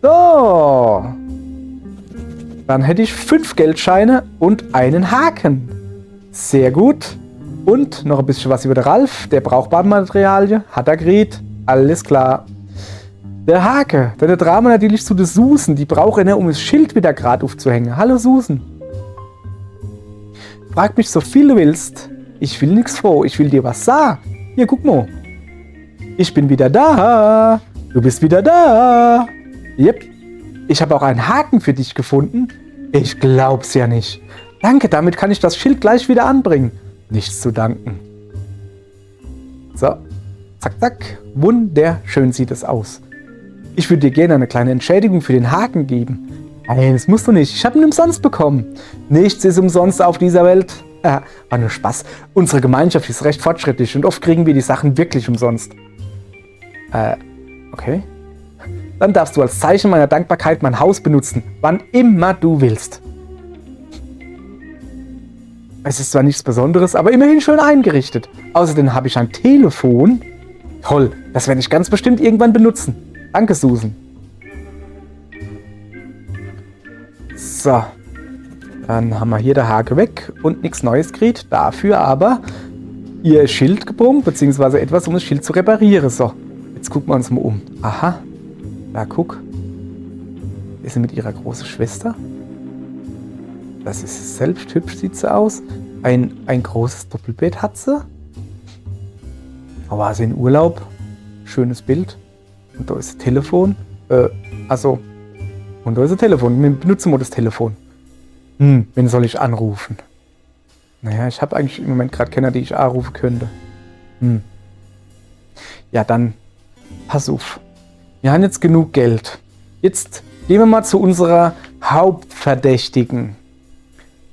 So. Dann hätte ich 5 Geldscheine und einen Haken. Sehr gut. Und noch ein bisschen was über den Ralf. Der braucht Badematerialien. Hat er gekriegt. Alles klar. Der Hake. Der Drama natürlich zu der Susan. Die braucht er, um das Schild wieder gerade aufzuhängen. Hallo Susan. Frag mich so viel du willst. Ich will nichts vor. Ich will dir was sagen. Hier, guck mal. Ich bin wieder da. Du bist wieder da. Yep. Ich habe auch einen Haken für dich gefunden. Ich glaub's ja nicht. Danke, damit kann ich das Schild gleich wieder anbringen. Nichts zu danken. So. Zack, zack. Wunderschön sieht es aus. Ich würde dir gerne eine kleine Entschädigung für den Haken geben. Nein, das musst du nicht. Ich habe ihn umsonst bekommen. Nichts ist umsonst auf dieser Welt. War nur Spaß. Unsere Gemeinschaft ist recht fortschrittlich und oft kriegen wir die Sachen wirklich umsonst. Okay. Dann darfst du als Zeichen meiner Dankbarkeit mein Haus benutzen, wann immer du willst. Es ist zwar nichts Besonderes, aber immerhin schön eingerichtet. Außerdem habe ich ein Telefon. Toll, das werde ich ganz bestimmt irgendwann benutzen. Danke, Susan. So. Dann haben wir hier der Hake weg und nichts Neues gekriegt. Dafür aber ihr Schild gebrungen, beziehungsweise etwas, um das Schild zu reparieren. So, jetzt gucken wir uns mal um. Aha. Da, guck. Ist sie mit ihrer großen Schwester? Das ist selbst hübsch, sieht sie aus. Ein großes Doppelbett hat sie. Aber war sie in Urlaub? Schönes Bild. Und da ist das Telefon. Und da ist das Telefon. Wir benutzen mal das Telefon. Wen soll ich anrufen? Naja, ich habe eigentlich im Moment gerade keiner, die ich anrufen könnte. Ja, dann pass auf. Wir haben jetzt genug Geld. Jetzt gehen wir mal zu unserer Hauptverdächtigen.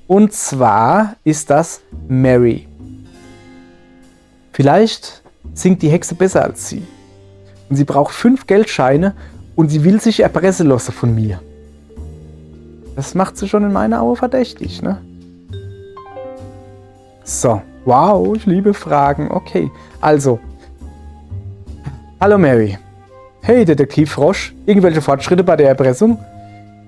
Und zwar ist das Mary. Vielleicht singt die Hexe besser als sie. Und sie braucht 5 Geldscheine und sie will sich erpressen lassen von mir. Das macht sie schon in meiner Augen verdächtig, ne? So, wow, ich liebe Fragen. Okay, also. Hallo Mary. Hey, Detektiv Frosch. Irgendwelche Fortschritte bei der Erpressung?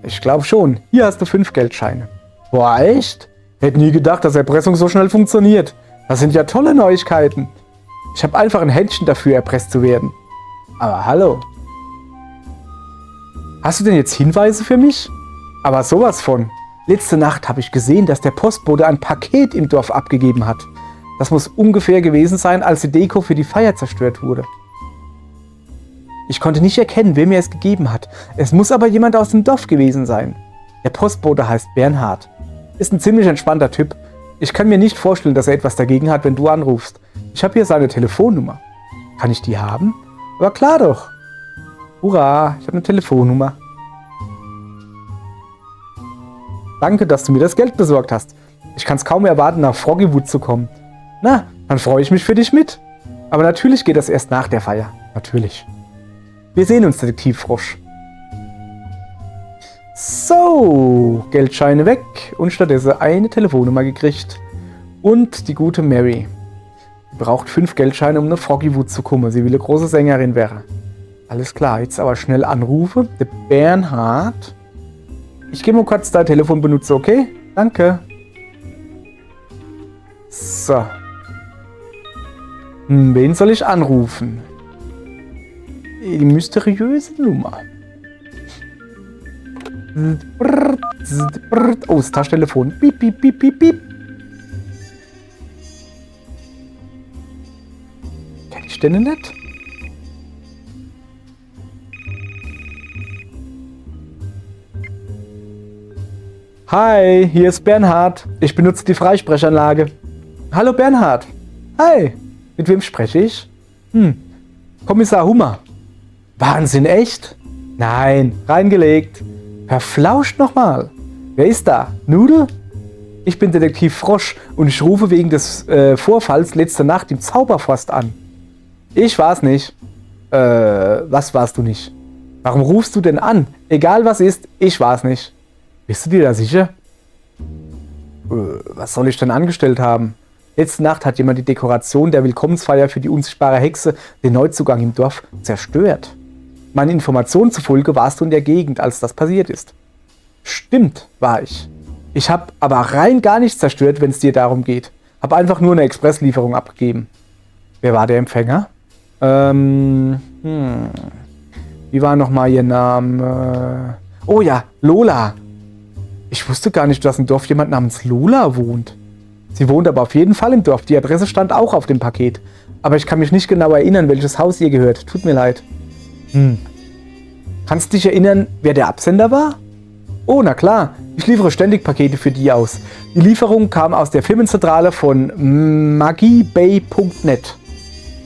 Ich glaube schon. Hier hast du 5 Geldscheine. Boah, echt? Hätte nie gedacht, dass Erpressung so schnell funktioniert. Das sind ja tolle Neuigkeiten. Ich habe einfach ein Händchen dafür, erpresst zu werden. Aber hallo. Hast du denn jetzt Hinweise für mich? Aber sowas von. Letzte Nacht habe ich gesehen, dass der Postbote ein Paket im Dorf abgegeben hat. Das muss ungefähr gewesen sein, als die Deko für die Feier zerstört wurde. Ich konnte nicht erkennen, wer mir es gegeben hat. Es muss aber jemand aus dem Dorf gewesen sein. Der Postbote heißt Bernhard. Ist ein ziemlich entspannter Typ. Ich kann mir nicht vorstellen, dass er etwas dagegen hat, wenn du anrufst. Ich habe hier seine Telefonnummer. Kann ich die haben? Aber klar doch. Hurra, ich habe eine Telefonnummer. Danke, dass du mir das Geld besorgt hast. Ich kann es kaum erwarten, nach Froggywood zu kommen. Na, dann freue ich mich für dich mit. Aber natürlich geht das erst nach der Feier. Natürlich. Wir sehen uns, Detektiv Frosch. So, Geldscheine weg und stattdessen eine Telefonnummer gekriegt. Und die gute Mary. Sie braucht 5 Geldscheine, um nach Froggywood zu kommen. Sie will eine große Sängerin werden. Alles klar, jetzt aber schnell anrufe. Der Bernhard. Ich gehe mal kurz dein Telefon benutzen, okay? Danke. So. Wen soll ich anrufen? Die mysteriöse Nummer. Oh, das Taschentelefon. Piep, piep, piep, piep, piep. Kenn ich den nicht? Hi, hier ist Bernhard. Ich benutze die Freisprechanlage. Hallo Bernhard. Hi, mit wem spreche ich? Kommissar Hummer. Wahnsinn, echt? Nein, reingelegt. Verflauscht nochmal. Wer ist da? Nudel? Ich bin Detektiv Frosch und ich rufe wegen des Vorfalls letzte Nacht im Zauberforst an. Ich war's nicht. Was warst du nicht? Warum rufst du denn an? Egal was ist, ich war's nicht. Bist du dir da sicher? Was soll ich denn angestellt haben? Letzte Nacht hat jemand die Dekoration der Willkommensfeier für die unsichtbare Hexe, den Neuzugang im Dorf, zerstört. Meinen Informationen zufolge warst du in der Gegend, als das passiert ist. Stimmt, war ich. Ich habe aber rein gar nichts zerstört, wenn es dir darum geht. Habe einfach nur eine Expresslieferung abgegeben. Wer war der Empfänger? Wie war nochmal ihr Name? Oh ja, Lola. Ich wusste gar nicht, dass im Dorf jemand namens Lola wohnt. Sie wohnt aber auf jeden Fall im Dorf. Die Adresse stand auch auf dem Paket. Aber ich kann mich nicht genau erinnern, welches Haus ihr gehört. Tut mir leid. Kannst du dich erinnern, wer der Absender war? Oh, na klar. Ich liefere ständig Pakete für die aus. Die Lieferung kam aus der Firmenzentrale von magiebay.net.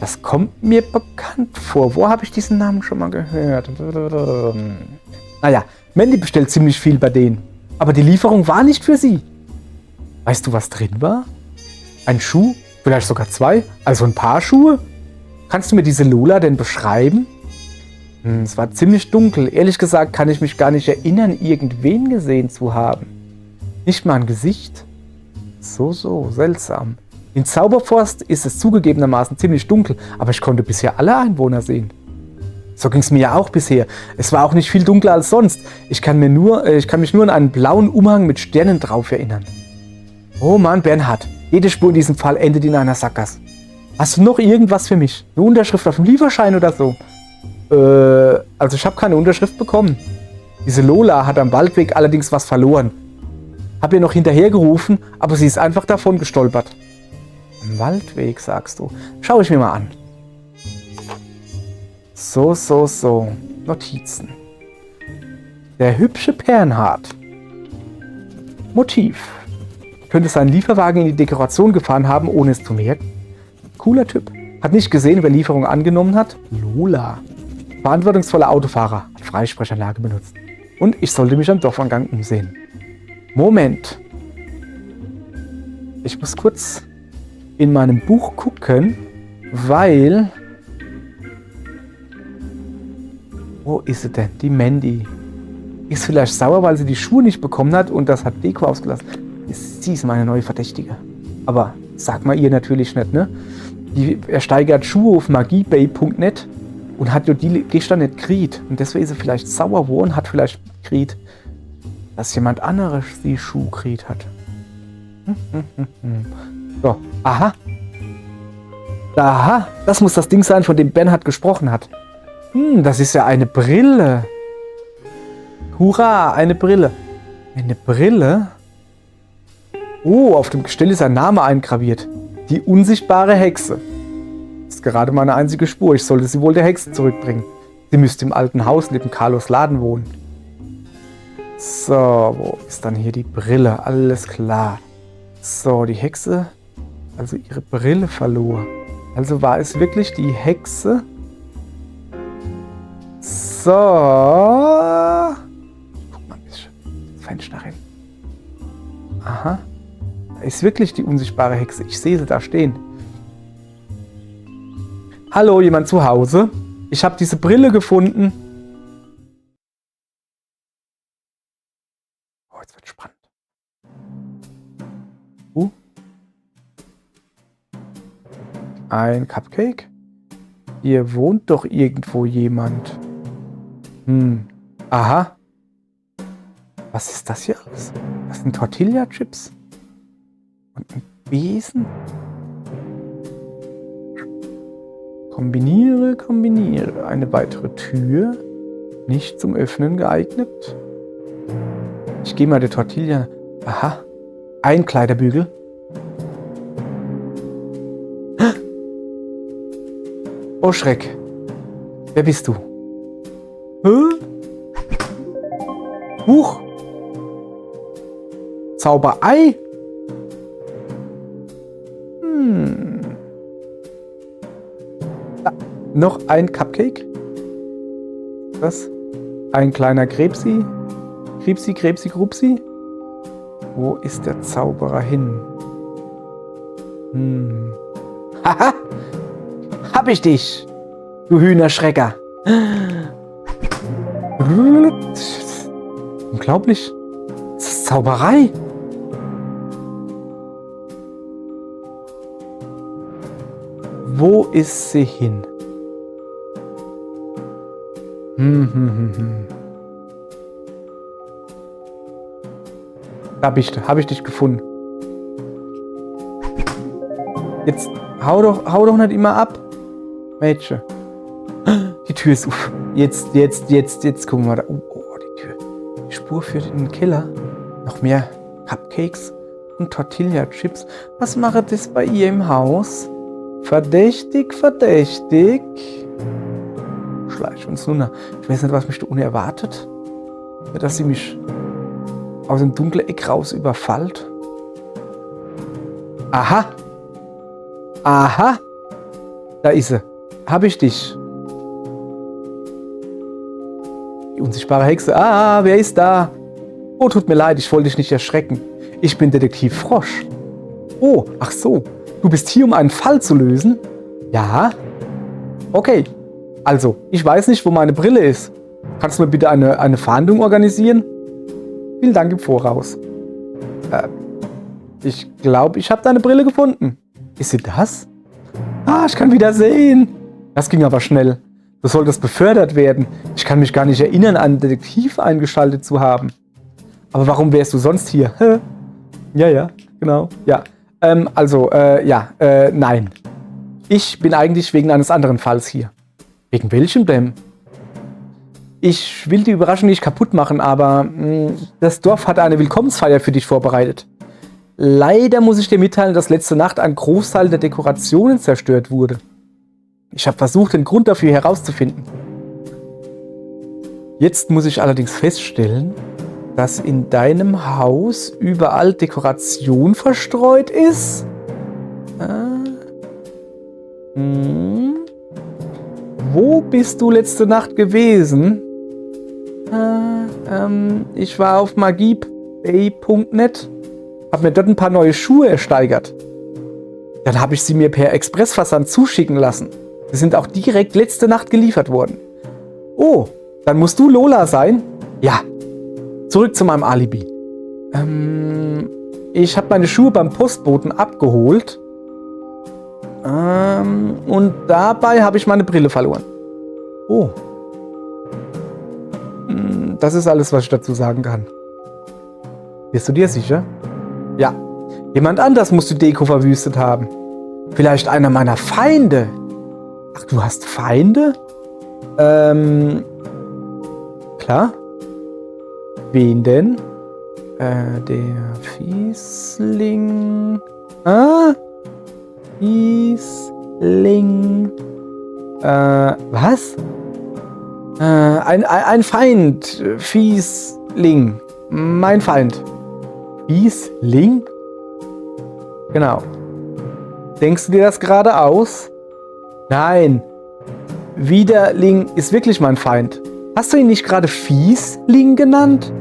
Das kommt mir bekannt vor. Wo habe ich diesen Namen schon mal gehört? Naja, Mandy bestellt ziemlich viel bei denen. Aber die Lieferung war nicht für sie. Weißt du, was drin war? Ein Schuh? Vielleicht sogar 2? Also ein paar Schuhe? Kannst du mir diese Lola denn beschreiben? Es war ziemlich dunkel. Ehrlich gesagt kann ich mich gar nicht erinnern, irgendwen gesehen zu haben. Nicht mal ein Gesicht? So, seltsam. In Zauberforst ist es zugegebenermaßen ziemlich dunkel, aber ich konnte bisher alle Einwohner sehen. So ging es mir ja auch bisher. Es war auch nicht viel dunkler als sonst. Ich kann mich nur an einen blauen Umhang mit Sternen drauf erinnern. Oh Mann, Bernhard, jede Spur in diesem Fall endet in einer Sackgasse. Hast du noch irgendwas für mich? Eine Unterschrift auf dem Lieferschein oder so? Also ich habe keine Unterschrift bekommen. Diese Lola hat am Waldweg allerdings was verloren. Hab ihr noch hinterhergerufen, aber sie ist einfach davon gestolpert. Am Waldweg, sagst du. Schau ich mir mal an. So. Notizen. Der hübsche Bernhard. Motiv. Könnte seinen Lieferwagen in die Dekoration gefahren haben, ohne es zu merken. Cooler Typ. Hat nicht gesehen, wer Lieferung angenommen hat. Lola. Verantwortungsvoller Autofahrer. Hat Freisprechanlage benutzt. Und ich sollte mich am Dorfangang umsehen. Moment. Ich muss kurz in meinem Buch gucken, weil... Wo ist sie denn? Die Mandy. Ist vielleicht sauer, weil sie die Schuhe nicht bekommen hat und das hat Deko ausgelassen. Sie ist meine neue Verdächtige. Aber sag mal ihr natürlich nicht, ne? Die ersteigert Schuhe auf magiebay.net und hat ja die gestern nicht gekriegt. Und deswegen ist sie vielleicht sauer geworden, hat vielleicht gekriegt, dass jemand anderes die Schuhe gekriegt hat. So, aha. Aha, das muss das Ding sein, von dem Bernhard gesprochen hat. Das ist ja eine Brille. Hurra, eine Brille. Eine Brille? Oh, auf dem Gestell ist ein Name eingraviert. Die unsichtbare Hexe. Das ist gerade meine einzige Spur. Ich sollte sie wohl der Hexe zurückbringen. Sie müsste im alten Haus neben Carlos Laden wohnen. So, wo ist dann hier die Brille? Alles klar. So, die Hexe, also ihre Brille verlor. Also war es wirklich die Hexe? So. Guck mal ein bisschen ins Fenster rein. Aha. Da ist wirklich die unsichtbare Hexe. Ich sehe sie da stehen. Hallo, jemand zu Hause? Ich habe diese Brille gefunden. Oh, jetzt wird spannend. Ein Cupcake? Hier wohnt doch irgendwo jemand. Aha. Was ist das hier alles? Das sind Tortilla-Chips. Und ein Besen. Kombiniere. Eine weitere Tür. Nicht zum Öffnen geeignet. Ich gehe mal der Tortilla. Aha. Ein Kleiderbügel. Oh Schreck. Wer bist du? Hä? Huch. Zauberei? Noch ein Cupcake? Was? Ein kleiner Krebsi? Krebsi, Grupsi? Wo ist der Zauberer hin? Haha! Hab ich dich, du Hühnerschrecker! Unglaublich! Das ist Zauberei! Wo ist sie hin? Hab ich dich gefunden. Jetzt hau doch nicht immer ab. Mädchen. Die Tür ist auf. Jetzt gucken wir da. Oh, die Tür. Die Spur führt in den Keller. Noch mehr Cupcakes und Tortilla-Chips. Was macht das bei ihr im Haus? Verdächtig. Schleich uns runter. Ich weiß nicht, was mich da unten erwartet. Dass sie mich aus dem dunklen Eck raus überfällt. Aha. Da ist sie. Hab ich dich. Die unsichtbare Hexe. Wer ist da? Oh, tut mir leid, ich wollte dich nicht erschrecken. Ich bin Detektiv Frosch. Oh, ach so. Du bist hier, um einen Fall zu lösen? Ja. Okay. Also, ich weiß nicht, wo meine Brille ist. Kannst du mir bitte eine Fahndung organisieren? Vielen Dank im Voraus. Ich glaube, ich habe deine Brille gefunden. Ist sie das? Ich kann wieder sehen. Das ging aber schnell. Du solltest befördert werden. Ich kann mich gar nicht erinnern, einen Detektiv eingeschaltet zu haben. Aber warum wärst du sonst hier? Ja, genau. Ja. Nein. Ich bin eigentlich wegen eines anderen Falls hier. Wegen welchem denn? Ich will die Überraschung nicht kaputt machen, aber das Dorf hat eine Willkommensfeier für dich vorbereitet. Leider muss ich dir mitteilen, dass letzte Nacht ein Großteil der Dekorationen zerstört wurde. Ich habe versucht, den Grund dafür herauszufinden. Jetzt muss ich allerdings feststellen, dass in deinem Haus überall Dekoration verstreut ist. Wo bist du letzte Nacht gewesen? Ich war auf magiebay.net, habe mir dort ein paar neue Schuhe ersteigert. Dann habe ich sie mir per Expressversand zuschicken lassen. Sie sind auch direkt letzte Nacht geliefert worden. Oh, dann musst du Lola sein? Ja. Zurück zu meinem Alibi. Ich habe meine Schuhe beim Postboten abgeholt. Und dabei habe ich meine Brille verloren. Oh. Das ist alles, was ich dazu sagen kann. Bist du dir sicher? Ja. Jemand anders muss die Deko verwüstet haben. Vielleicht einer meiner Feinde. Ach, du hast Feinde? Klar. Wen denn? Der Fiesling. Fiesling. Was? Ein Feind. Fiesling. Mein Feind. Fiesling? Genau. Denkst du dir das gerade aus? Nein. Widerling ist wirklich mein Feind. Hast du ihn nicht gerade Fiesling genannt?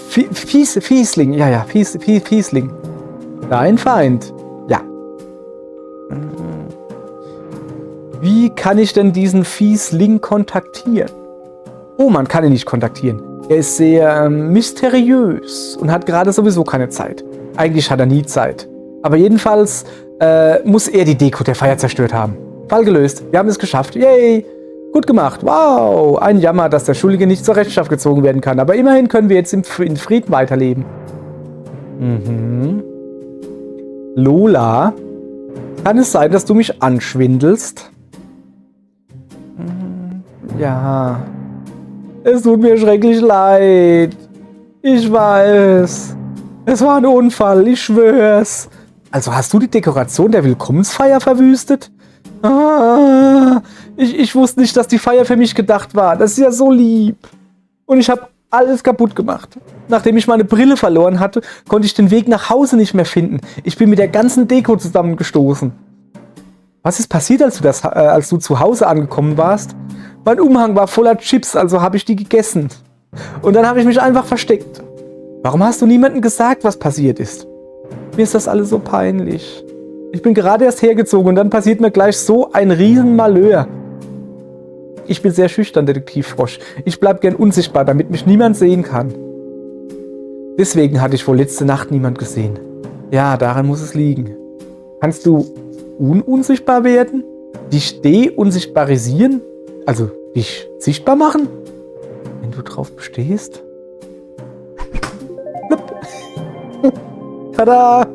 Fiesling. Ja, Fiesling. Dein Feind. Ja. Wie kann ich denn diesen Fiesling kontaktieren? Oh, man kann ihn nicht kontaktieren. Er ist sehr mysteriös und hat gerade sowieso keine Zeit. Eigentlich hat er nie Zeit. Aber jedenfalls muss er die Deko der Feier zerstört haben. Fall gelöst. Wir haben es geschafft. Yay! Gut gemacht. Wow! Ein Jammer, dass der Schuldige nicht zur Rechenschaft gezogen werden kann. Aber immerhin können wir jetzt in Frieden weiterleben. Lola, kann es sein, dass du mich anschwindelst? Ja. Es tut mir schrecklich leid. Ich weiß. Es war ein Unfall, ich schwör's. Also hast du die Dekoration der Willkommensfeier verwüstet? Ich wusste nicht, dass die Feier für mich gedacht war. Das ist ja so lieb. Und ich habe alles kaputt gemacht. Nachdem ich meine Brille verloren hatte, konnte ich den Weg nach Hause nicht mehr finden. Ich bin mit der ganzen Deko zusammengestoßen. Was ist passiert, als du zu Hause angekommen warst? Mein Umhang war voller Chips, also habe ich die gegessen. Und dann habe ich mich einfach versteckt. Warum hast du niemandem gesagt, was passiert ist? Mir ist das alles so peinlich. Ich bin gerade erst hergezogen und dann passiert mir gleich so ein Riesenmalheur. Ich bin sehr schüchtern, Detektiv Frosch. Ich bleib gern unsichtbar, damit mich niemand sehen kann. Deswegen hatte ich wohl letzte Nacht niemand gesehen. Ja, daran muss es liegen. Kannst du unsichtbar werden? Dich de-unsichtbarisieren? Also dich sichtbar machen? Wenn du drauf bestehst? Tada!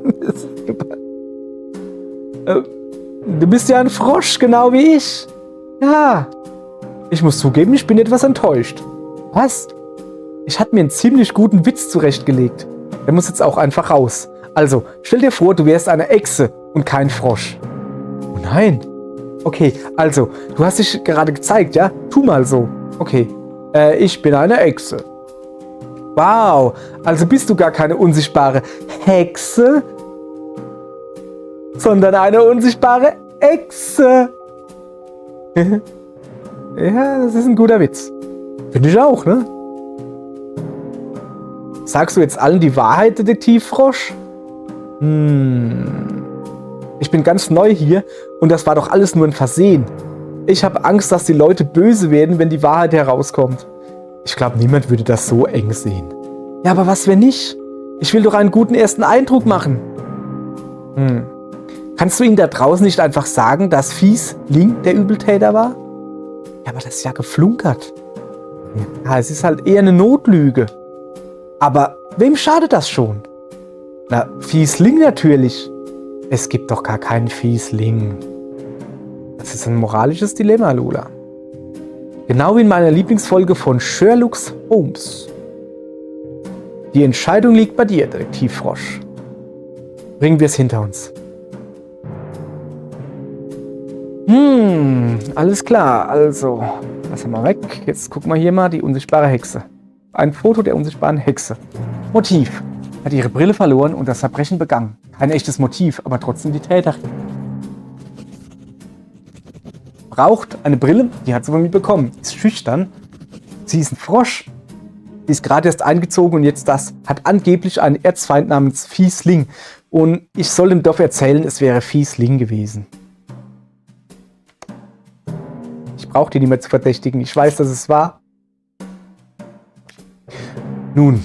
Du bist ja ein Frosch, genau wie ich. Ja. Ich muss zugeben, ich bin etwas enttäuscht. Was? Ich hatte mir einen ziemlich guten Witz zurechtgelegt. Der muss jetzt auch einfach raus. Also, stell dir vor, du wärst eine Echse und kein Frosch. Oh nein. Okay, also, du hast dich gerade gezeigt, ja? Tu mal so. Okay. Ich bin eine Echse. Wow, also bist du gar keine unsichtbare Hexe, sondern eine unsichtbare Echse. Ja, das ist ein guter Witz. Finde ich auch, ne? Sagst du jetzt allen die Wahrheit, Detektivfrosch? Ich bin ganz neu hier und das war doch alles nur ein Versehen. Ich habe Angst, dass die Leute böse werden, wenn die Wahrheit herauskommt. Ich glaube, niemand würde das so eng sehen. Ja, aber was, wenn nicht? Ich will doch einen guten ersten Eindruck machen. Kannst du ihnen da draußen nicht einfach sagen, dass Fiesling der Übeltäter war? Ja, aber das ist ja geflunkert. Ja, es ist halt eher eine Notlüge. Aber wem schadet das schon? Na, Fiesling natürlich. Es gibt doch gar keinen Fiesling. Das ist ein moralisches Dilemma, Lola. Genau wie in meiner Lieblingsfolge von Sherlock Holmes. Die Entscheidung liegt bei dir, Detektivfrosch. Bringen wir es hinter uns. Alles klar. Also, lass mal weg. Jetzt gucken wir hier mal die unsichtbare Hexe. Ein Foto der unsichtbaren Hexe. Motiv. Hat ihre Brille verloren und das Verbrechen begangen. Kein echtes Motiv, aber trotzdem die Täterin. Braucht eine Brille, die hat sie von mir bekommen. Ist schüchtern. Sie ist ein Frosch. Sie ist gerade erst eingezogen und jetzt das. Hat angeblich einen Erzfeind namens Fiesling. Und ich soll dem Dorf erzählen, es wäre Fiesling gewesen. Ich brauche die nicht mehr zu verdächtigen. Ich weiß, dass es war. Nun.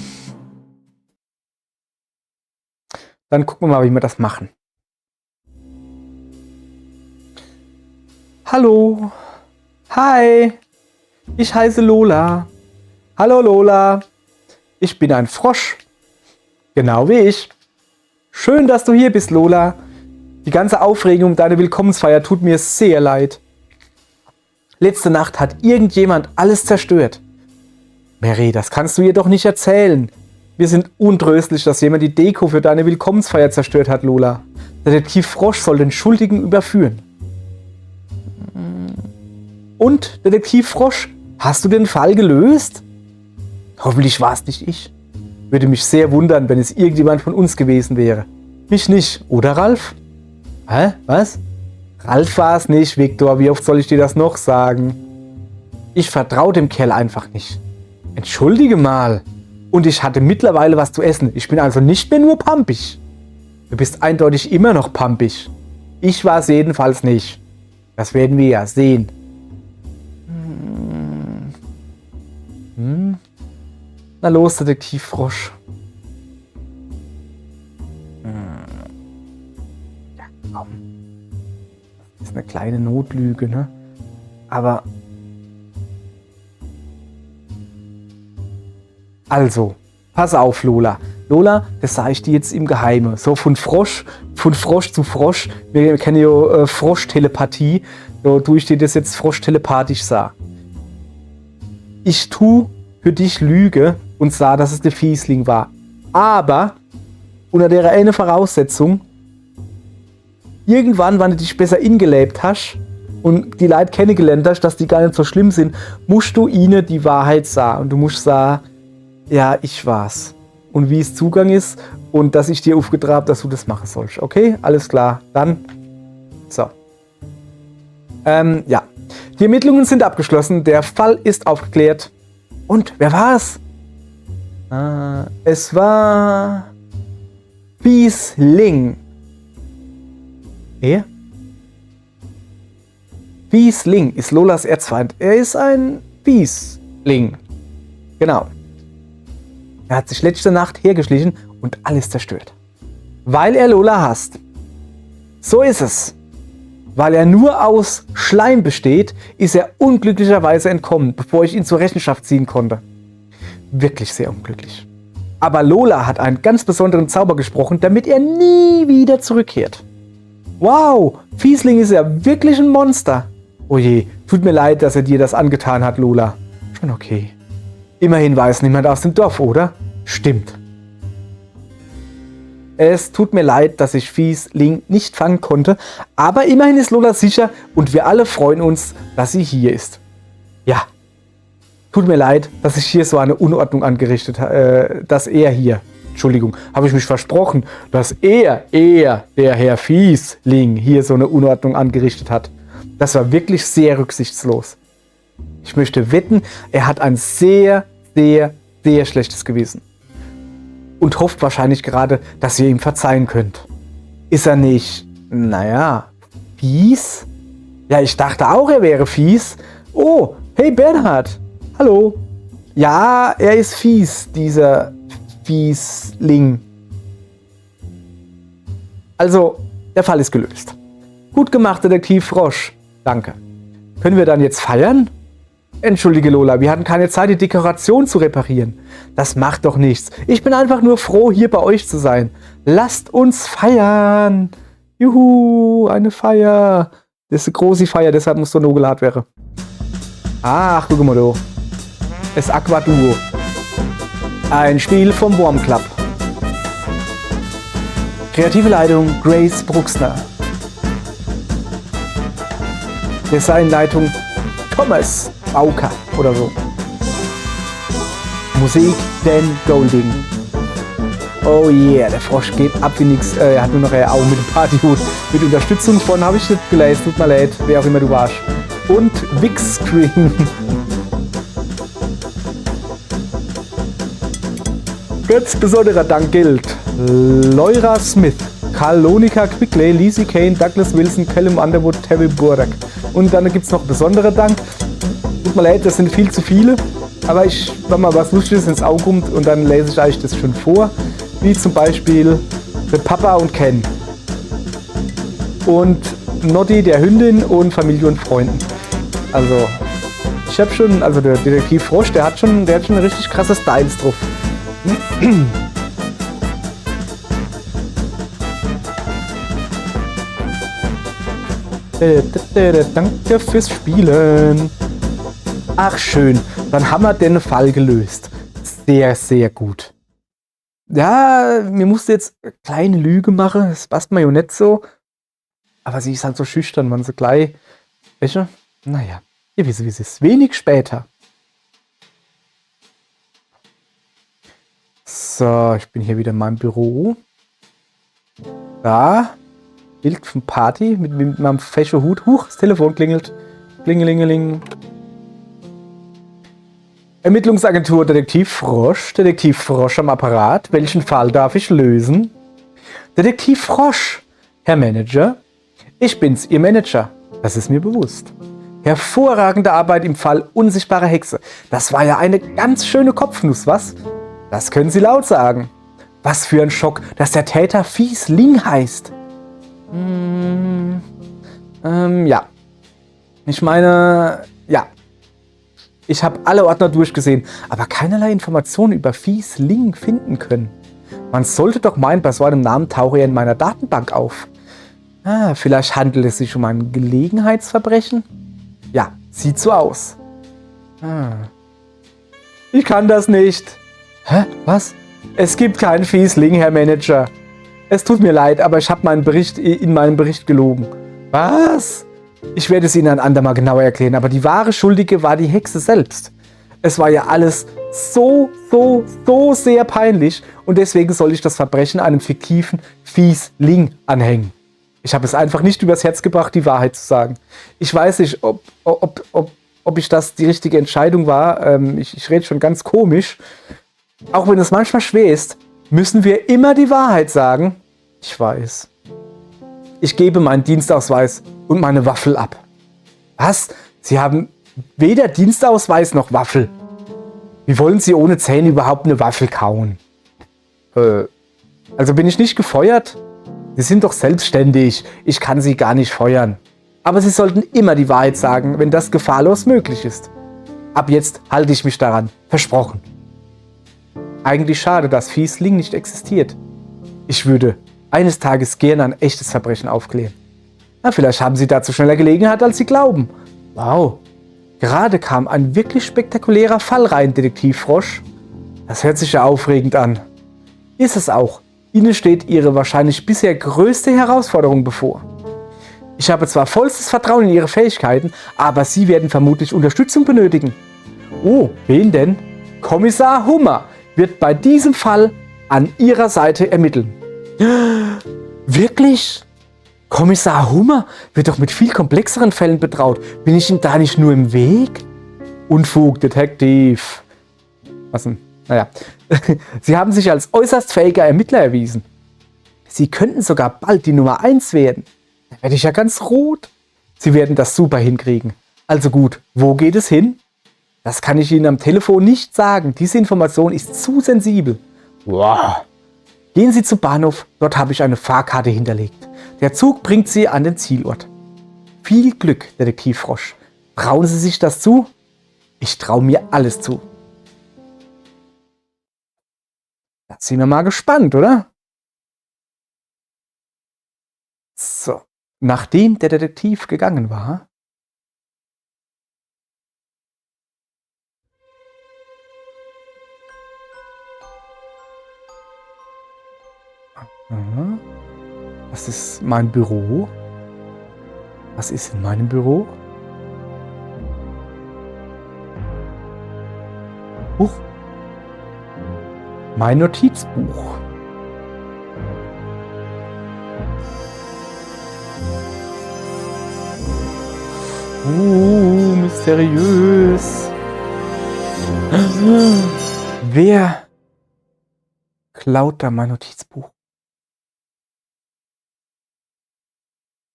Dann gucken wir mal, wie wir das machen. Hallo. Hi. Ich heiße Lola. Hallo Lola. Ich bin ein Frosch. Genau wie ich. Schön, dass du hier bist, Lola. Die ganze Aufregung um deine Willkommensfeier tut mir sehr leid. Letzte Nacht hat irgendjemand alles zerstört. Mary, das kannst du ihr doch nicht erzählen. Wir sind untröstlich, dass jemand die Deko für deine Willkommensfeier zerstört hat, Lola. Der Detektiv Frosch soll den Schuldigen überführen. Und, Detektiv Frosch, hast du den Fall gelöst? Hoffentlich war es nicht ich. Würde mich sehr wundern, wenn es irgendjemand von uns gewesen wäre. Mich nicht, oder Ralf? Hä? Was? Ralf war es nicht, Viktor. Wie oft soll ich dir das noch sagen? Ich vertraue dem Kerl einfach nicht. Entschuldige mal. Und ich hatte mittlerweile was zu essen. Ich bin also nicht mehr nur pampig. Du bist eindeutig immer noch pampig. Ich war es jedenfalls nicht. Das werden wir ja sehen. Na los, Detektiv Frosch. Ja, komm. Das ist eine kleine Notlüge, ne? Aber... Also, pass auf, Lola. Lola, das sage ich dir jetzt im Geheimen. So von Frosch zu Frosch. Wir kennen ja Frosch-Telepathie. So tue ich dir das jetzt Frosch-telepathisch sagen. Ich tue für dich Lüge und sah, dass es der Fiesling war. Aber unter der eine Voraussetzung, irgendwann, wenn du dich besser ingelebt hast und die Leute kennengelernt hast, dass die gar nicht so schlimm sind, musst du ihnen die Wahrheit sagen. Und du musst sagen, ja, ich war's. Und wie es Zugang ist und dass ich dir aufgetragen habe, dass du das machen sollst. Okay, alles klar. Dann, so. Ja. Die Ermittlungen sind abgeschlossen. Der Fall ist aufgeklärt. Und, wer war's? Es war... Fiesling. Er? Fiesling ist Lolas Erzfeind. Er ist ein Fiesling. Genau. Er hat sich letzte Nacht hergeschlichen und alles zerstört. Weil er Lola hasst. So ist es. Weil er nur aus Schleim besteht, ist er unglücklicherweise entkommen, bevor ich ihn zur Rechenschaft ziehen konnte. Wirklich sehr unglücklich. Aber Lola hat einen ganz besonderen Zauber gesprochen, damit er nie wieder zurückkehrt. Wow, Fiesling ist ja wirklich ein Monster. Oh je, tut mir leid, dass er dir das angetan hat, Lola. Schon okay. Immerhin weiß niemand aus dem Dorf, oder? Stimmt. Es tut mir leid, dass ich Fiesling nicht fangen konnte, aber immerhin ist Lola sicher und wir alle freuen uns, dass sie hier ist. Ja, tut mir leid, dass ich hier so eine Unordnung angerichtet habe, Entschuldigung, habe ich mich versprochen, dass der Herr Fiesling, hier so eine Unordnung angerichtet hat. Das war wirklich sehr rücksichtslos. Ich möchte wetten, er hat ein sehr, sehr, sehr schlechtes Gewissen. Und hofft wahrscheinlich gerade, dass ihr ihm verzeihen könnt. Ist er nicht, naja, fies? Ja, ich dachte auch, er wäre fies. Oh, hey Bernhard. Hallo. Ja, er ist fies, dieser Fiesling. Also, der Fall ist gelöst. Gut gemacht, Detektiv Frosch. Danke. Können wir dann jetzt feiern? Entschuldige Lola, wir hatten keine Zeit, die Dekoration zu reparieren. Das macht doch nichts. Ich bin einfach nur froh, hier bei euch zu sein. Lasst uns feiern. Juhu, eine Feier. Das ist eine große Feier, deshalb muss so no geladen werden. Ach, guck mal da. Das Aqua Duo. Ein Spiel vom Worm Club. Kreative Leitung Grace Bruxner. Designleitung Thomas Bauker oder so. Musik Dan Golding. Oh yeah, der Frosch geht ab wie nix. Er hat nur noch ein Auge mit dem Partyhut. Mit Unterstützung von, habe ich nicht gelesen, tut mir leid, wer auch immer du warst. Und Wix Screen. Ganz besonderer Dank gilt Leura Smith, Carl Lonica Quickley, Lizzie Kane, Douglas Wilson, Callum Underwood, Terry Burdak. Und dann gibt es noch besondere Dank. Tut mir leid, das sind viel zu viele. Aber wenn mal was Lustiges ins Auge kommt und dann lese ich euch das schon vor. Wie zum Beispiel für Papa und Ken. Und Noddy, der Hündin und Familie und Freunden. Also, ich habe schon, also der Detektiv Frosch, der hat schon richtig krasse Styles drauf. Danke fürs Spielen. Ach schön, dann haben wir den Fall gelöst. Sehr, sehr gut. Ja, mir musste jetzt eine kleine Lüge machen, das passt mir ja nicht so. Aber sie ist halt so schüchtern, man so gleich. Welche? Naja, ihr wisst, wie es ist. Wenig später. So, ich bin hier wieder in meinem Büro. Da. Bild von Party mit meinem fesche Hut. Huch, das Telefon klingelt. Klingelingeling. Ermittlungsagentur Detektiv Frosch am Apparat. Welchen Fall darf ich lösen? Detektiv Frosch. Herr Manager. Ich bin's, Ihr Manager. Das ist mir bewusst. Hervorragende Arbeit im Fall Unsichtbare Hexe. Das war ja eine ganz schöne Kopfnuss, was? Das können Sie laut sagen. Was für ein Schock, dass der Täter Fiesling heißt. Ja. Ich meine, ja. Ich habe alle Ordner durchgesehen, aber keinerlei Informationen über Fiesling finden können. Man sollte doch meinen, bei so einem Namen tauche er in meiner Datenbank auf. Vielleicht handelt es sich um ein Gelegenheitsverbrechen? Ja, sieht so aus. Ich kann das nicht. Hä? Was? Es gibt keinen Fiesling, Herr Manager. Es tut mir leid, aber ich habe in meinem Bericht gelogen. Was? Ich werde es Ihnen ein andermal genauer erklären, aber die wahre Schuldige war die Hexe selbst. Es war ja alles so sehr peinlich und deswegen soll ich das Verbrechen einem fiktiven Fiesling anhängen. Ich habe es einfach nicht übers Herz gebracht, die Wahrheit zu sagen. Ich weiß nicht, ob ich das die richtige Entscheidung war. Ich rede schon ganz komisch. Auch wenn es manchmal schwer ist, müssen wir immer die Wahrheit sagen. Ich weiß. Ich gebe meinen Dienstausweis und meine Waffel ab. Was? Sie haben weder Dienstausweis noch Waffel. Wie wollen Sie ohne Zähne überhaupt eine Waffel kauen? Also bin ich nicht gefeuert? Sie sind doch selbstständig. Ich kann Sie gar nicht feuern. Aber Sie sollten immer die Wahrheit sagen, wenn das gefahrlos möglich ist. Ab jetzt halte ich mich daran. Versprochen. Eigentlich schade, dass Fiesling nicht existiert. Ich würde eines Tages gerne ein echtes Verbrechen aufklären. Na, vielleicht haben Sie dazu schneller Gelegenheit, als Sie glauben. Wow. Gerade kam ein wirklich spektakulärer Fall rein, Detektiv Frosch. Das hört sich ja aufregend an. Ist es auch. Ihnen steht Ihre wahrscheinlich bisher größte Herausforderung bevor. Ich habe zwar vollstes Vertrauen in Ihre Fähigkeiten, aber Sie werden vermutlich Unterstützung benötigen. Oh, wen denn? Kommissar Hummer wird bei diesem Fall an Ihrer Seite ermitteln. Wirklich? Kommissar Hummer wird doch mit viel komplexeren Fällen betraut. Bin ich ihm da nicht nur im Weg? Unfug, Detektiv. Was denn? Naja. Sie haben sich als äußerst fähiger Ermittler erwiesen. Sie könnten sogar bald die Nummer 1 werden. Da werde ich ja ganz rot. Sie werden das super hinkriegen. Also gut, wo geht es hin? Das kann ich Ihnen am Telefon nicht sagen. Diese Information ist zu sensibel. Wow. Gehen Sie zum Bahnhof, dort habe ich eine Fahrkarte hinterlegt. Der Zug bringt Sie an den Zielort. Viel Glück, Detektiv Frosch. Trauen Sie sich das zu? Ich traue mir alles zu. Da sind wir mal gespannt, oder? So, nachdem der Detektiv gegangen war, das ist mein Büro. Was ist in meinem Büro? Huch. Mein Notizbuch. Mysteriös. Wer klaut da mein Notizbuch?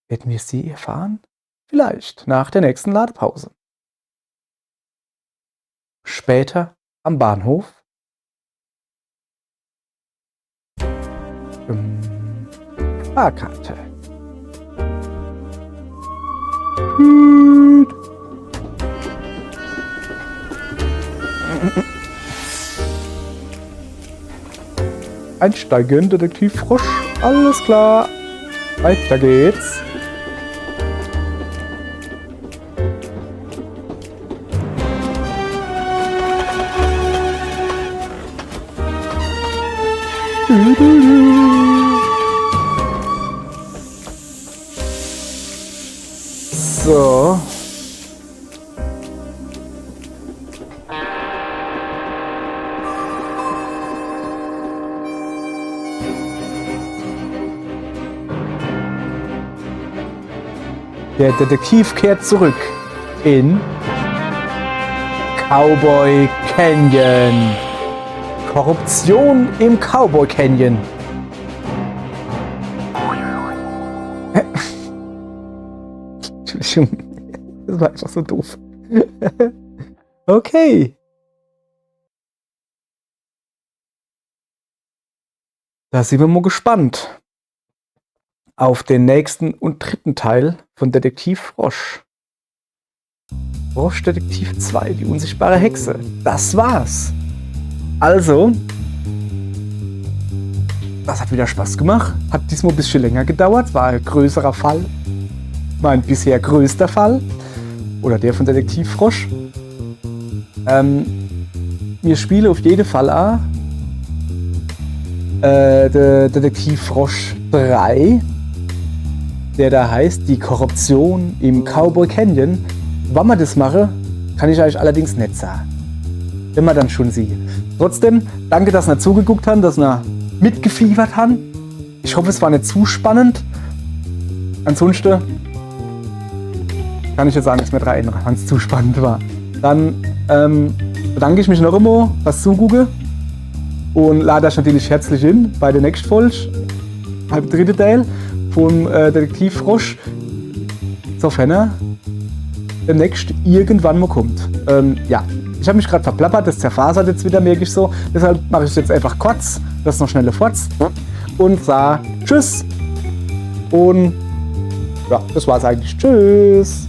Werden wir sie erfahren? Vielleicht nach der nächsten Ladepause. Später am Bahnhof. Fahrkarte. Einsteigen, Detektiv Frosch. Alles klar. Weiter geht's. So. Der Detektiv kehrt zurück in Cowboy Canyon. Korruption im Cowboy Canyon. Entschuldigung, das war einfach so doof. Okay. Da sind wir mal gespannt auf den nächsten und dritten Teil von Detektiv Frosch. Froschdetektiv 2, die unsichtbare Hexe. Das war's. Also, das hat wieder Spaß gemacht. Hat diesmal ein bisschen länger gedauert. War ein größerer Fall. Mein bisher größter Fall. Oder der von Detektiv Frosch. Wir spielen auf jeden Fall auch der Detektiv Frosch 3. Der da heißt Die Korruption im Cowboy Canyon. Wann wir das machen, kann ich euch allerdings nicht sagen. Wenn man dann schon sieht. Trotzdem, danke, dass ihr zugeguckt habt, dass ihr mitgefiebert habt. Ich hoffe, es war nicht zu spannend. Ansonsten kann ich jetzt sagen, dass mir daran erinnern, wenn es zu spannend war. Dann bedanke ich mich noch einmal fürs Zugucken und lade euch natürlich herzlich hin bei der nächsten Folge, beim dritten Teil vom Detektiv Frosch, sofern er demnächst irgendwann mal kommt. Ja, ich habe mich gerade verplappert, das zerfasert jetzt wieder, merke ich so. Deshalb mache ich es jetzt einfach kurz, das noch schnell fort und sage Tschüss und Ja, das war's eigentlich. Tschüss.